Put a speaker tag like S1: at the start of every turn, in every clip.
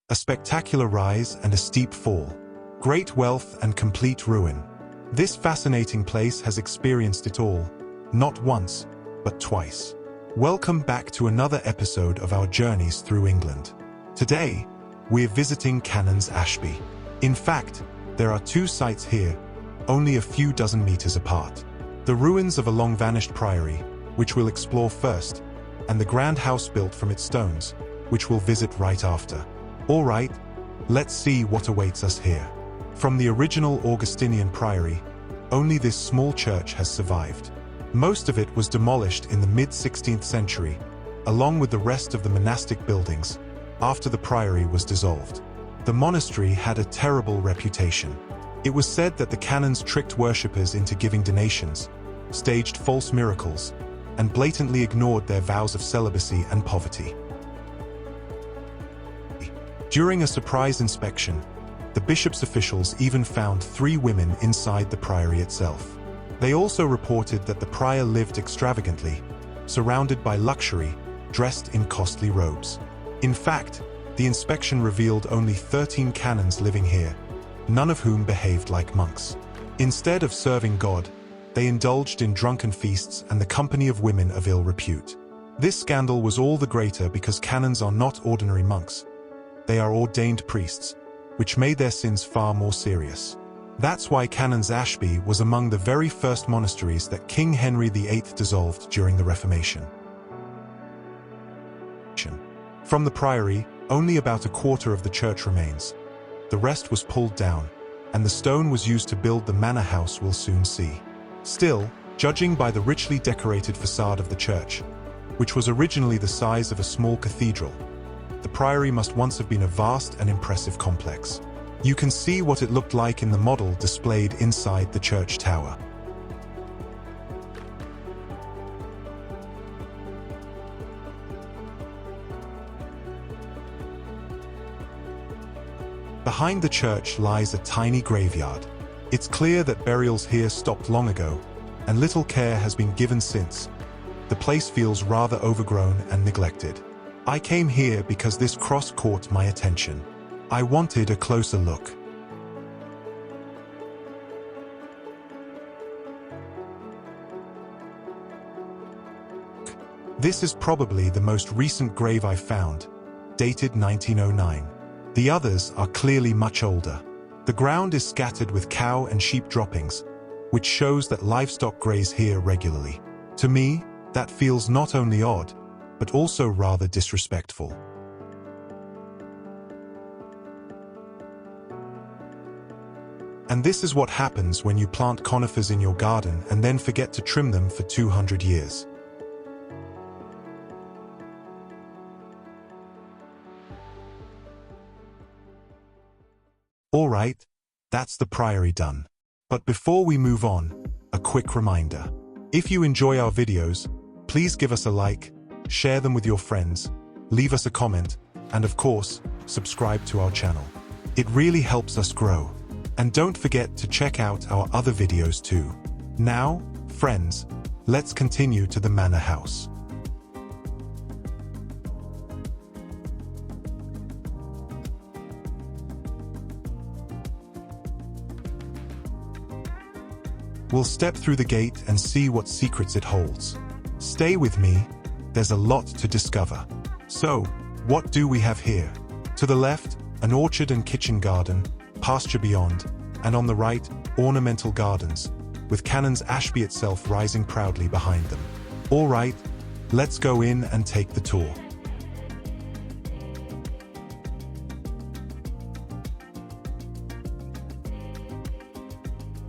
S1: A spectacular rise and a steep fall. Great wealth and complete ruin. This fascinating place has experienced it all, not once, but twice. Welcome back to another episode of our journeys through England. Today, we're visiting Canons Ashby. In fact, there are two sites here, only a few dozen meters apart. The ruins of a long-vanished priory, which we'll explore first, and the grand house built from its stones, which we'll visit right after. All right, let's see what awaits us here. From the original Augustinian priory, only this small church has survived. Most of it was demolished in the mid-16th century, along with the rest of the monastic buildings, after the priory was dissolved. The monastery had a terrible reputation. It was said that the canons tricked worshippers into giving donations, staged false miracles, and blatantly ignored their vows of celibacy and poverty. During a surprise inspection, the bishop's officials even found 3 women inside the priory itself. They also reported that the prior lived extravagantly, surrounded by luxury, dressed in costly robes. In fact, the inspection revealed only 13 canons living here, none of whom behaved like monks. Instead of serving God, they indulged in drunken feasts and the company of women of ill repute. This scandal was all the greater because canons are not ordinary monks. They are ordained priests, which made their sins far more serious. That's why Canons Ashby was among the very first monasteries that King Henry VIII dissolved during the Reformation. From the priory, only about a quarter of the church remains. The rest was pulled down, and the stone was used to build the manor house we'll soon see. Still, judging by the richly decorated facade of the church, which was originally the size of a small cathedral, the priory must once have been a vast and impressive complex. You can see what it looked like in the model displayed inside the church tower. Behind the church lies a tiny graveyard. It's clear that burials here stopped long ago, and little care has been given since. The place feels rather overgrown and neglected. I came here because this cross caught my attention. I wanted a closer look. This is probably the most recent grave I found, dated 1909. The others are clearly much older. The ground is scattered with cow and sheep droppings, which shows that livestock graze here regularly. To me, that feels not only odd, but also rather disrespectful. And this is what happens when you plant conifers in your garden and then forget to trim them for 200 years. All right, that's the priory done. But before we move on, a quick reminder. If you enjoy our videos, please give us a like, share them with your friends, leave us a comment, and of course, subscribe to our channel. It really helps us grow. And don't forget to check out our other videos too. Now, friends, let's continue to the manor house. We'll step through the gate and see what secrets it holds. Stay with me, there's a lot to discover. So, what do we have here? To the left, an orchard and kitchen garden, pasture beyond, and on the right, ornamental gardens, with Canons Ashby itself rising proudly behind them. All right, let's go in and take the tour.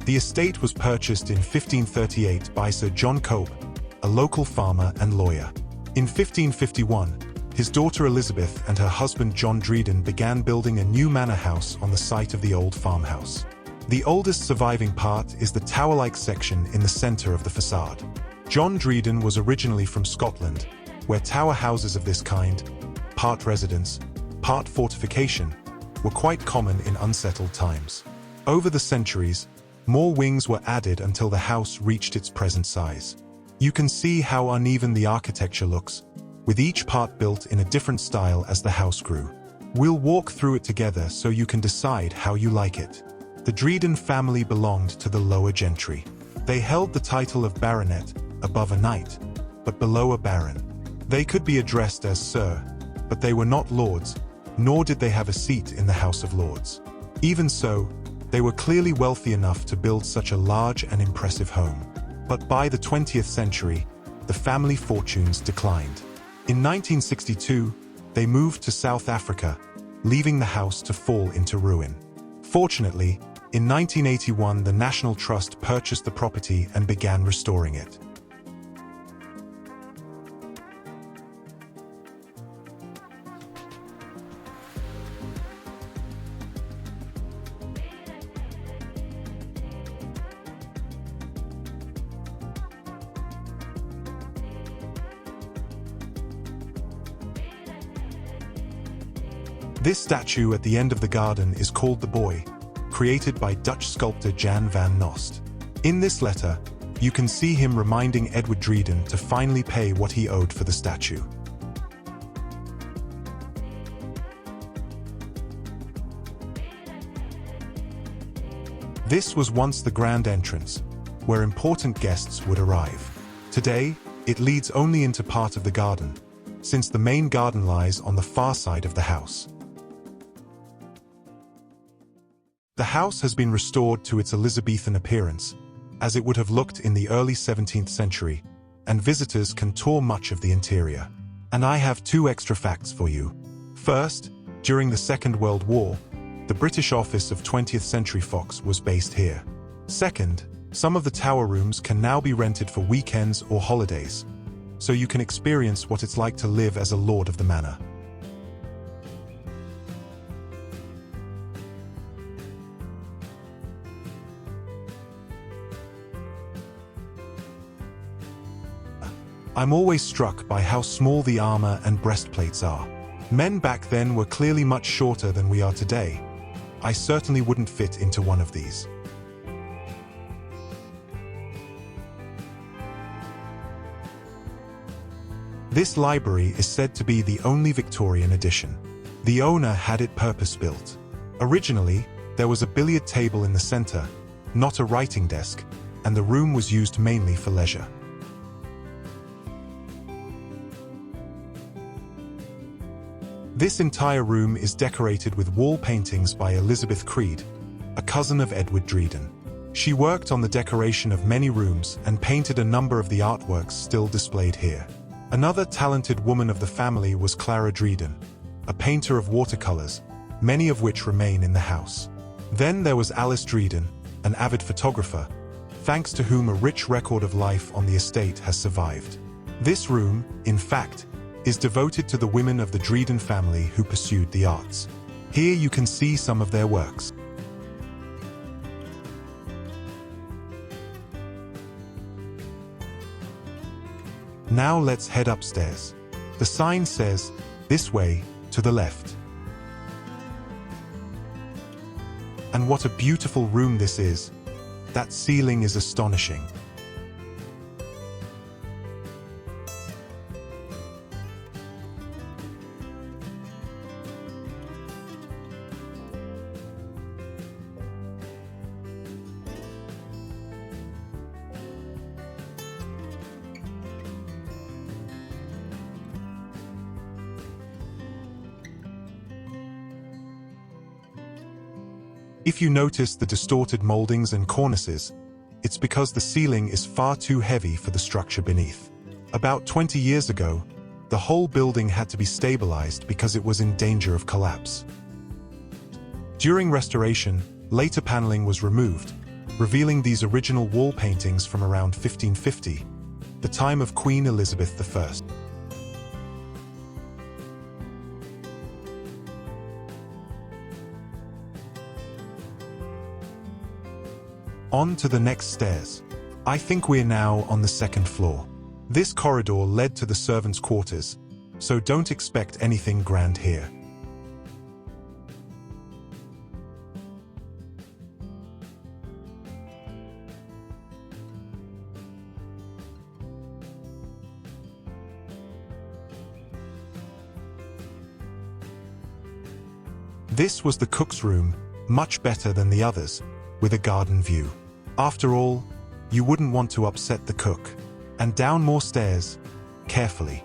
S1: The estate was purchased in 1538 by Sir John Cope, a local farmer and lawyer. In 1551, his daughter Elizabeth and her husband John Dryden began building a new manor house on the site of the old farmhouse. The oldest surviving part is the tower-like section in the center of the facade. John Dryden was originally from Scotland, where tower houses of this kind, part residence, part fortification, were quite common in unsettled times. Over the centuries, more wings were added until the house reached its present size. You can see how uneven the architecture looks, with each part built in a different style as the house grew. We'll walk through it together so you can decide how you like it. The Dryden family belonged to the lower gentry. They held the title of baronet, above a knight, but below a baron. They could be addressed as Sir, but they were not lords, nor did they have a seat in the House of Lords. Even so, they were clearly wealthy enough to build such a large and impressive home. But by the 20th century, the family fortunes declined. In 1962, they moved to South Africa, leaving the house to fall into ruin. Fortunately, in 1981 the National Trust purchased the property and began restoring it. This statue at the end of the garden is called the Boy, created by Dutch sculptor Jan van Nost. In this letter, you can see him reminding Edward Dryden to finally pay what he owed for the statue. This was once the grand entrance, where important guests would arrive. Today, it leads only into part of the garden, since the main garden lies on the far side of the house. The house has been restored to its Elizabethan appearance, as it would have looked in the early 17th century, and visitors can tour much of the interior. And I have 2 extra facts for you. First, during the Second World War, the British office of 20th Century Fox was based here. Second, some of the tower rooms can now be rented for weekends or holidays, so you can experience what it's like to live as a lord of the manor. I'm always struck by how small the armor and breastplates are. Men back then were clearly much shorter than we are today. I certainly wouldn't fit into one of these. This library is said to be the only Victorian edition. The owner had it purpose-built. Originally, there was a billiard table in the center, not a writing desk, and the room was used mainly for leisure. This entire room is decorated with wall paintings by Elizabeth Creed, a cousin of Edward Dryden. She worked on the decoration of many rooms and painted a number of the artworks still displayed here. Another talented woman of the family was Clara Dryden, a painter of watercolors, many of which remain in the house. Then there was Alice Dryden, an avid photographer, thanks to whom a rich record of life on the estate has survived. This room, in fact, is devoted to the women of the Dryden family who pursued the arts. Here you can see some of their works. Now let's head upstairs. The sign says, "This way, to the left." And what a beautiful room this is. That ceiling is astonishing. If you notice the distorted moldings and cornices, it's because the ceiling is far too heavy for the structure beneath. About 20 years ago, the whole building had to be stabilized because it was in danger of collapse. During restoration, later paneling was removed, revealing these original wall paintings from around 1550, the time of Queen Elizabeth I. On to the next stairs. I think we're now on the 2nd floor. This corridor led to the servants' quarters, so don't expect anything grand here. This was the cook's room, much better than the others, with a garden view. After all, you wouldn't want to upset the cook. And down more stairs, carefully.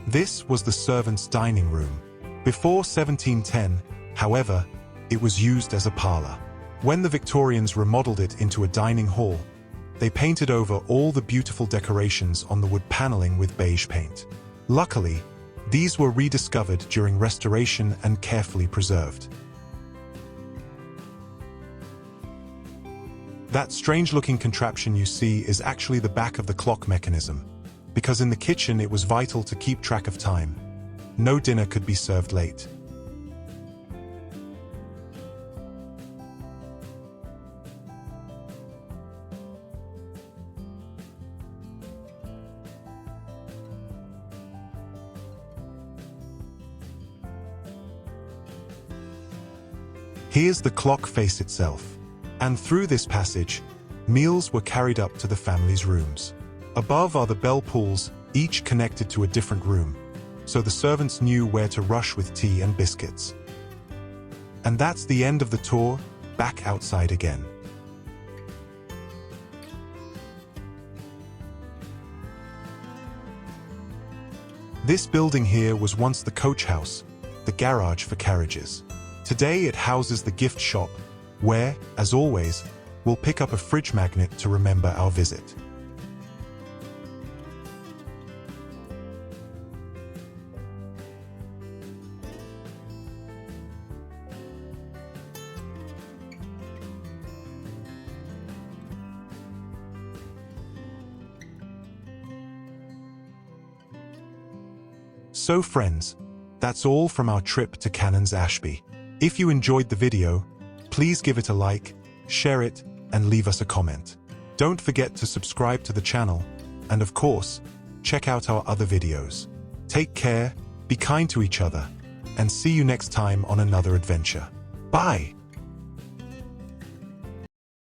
S1: This was the servants' dining room. Before 1710, however, it was used as a parlor. When the Victorians remodeled it into a dining hall, they painted over all the beautiful decorations on the wood paneling with beige paint. Luckily, these were rediscovered during restoration and carefully preserved. That strange-looking contraption you see is actually the back of the clock mechanism, because in the kitchen it was vital to keep track of time. No dinner could be served late. Here's the clock face itself. And through this passage, meals were carried up to the family's rooms. Above are the bell pulls, each connected to a different room, so the servants knew where to rush with tea and biscuits. And that's the end of the tour, back outside again. This building here was once the coach house, the garage for carriages. Today it houses the gift shop, where, as always, we'll pick up a fridge magnet to remember our visit. So friends, that's all from our trip to Canons Ashby. If you enjoyed the video, please give it a like, share it, and leave us a comment. Don't forget to subscribe to the channel, and of course, check out our other videos. Take care, be kind to each other, and see you next time on another adventure. Bye!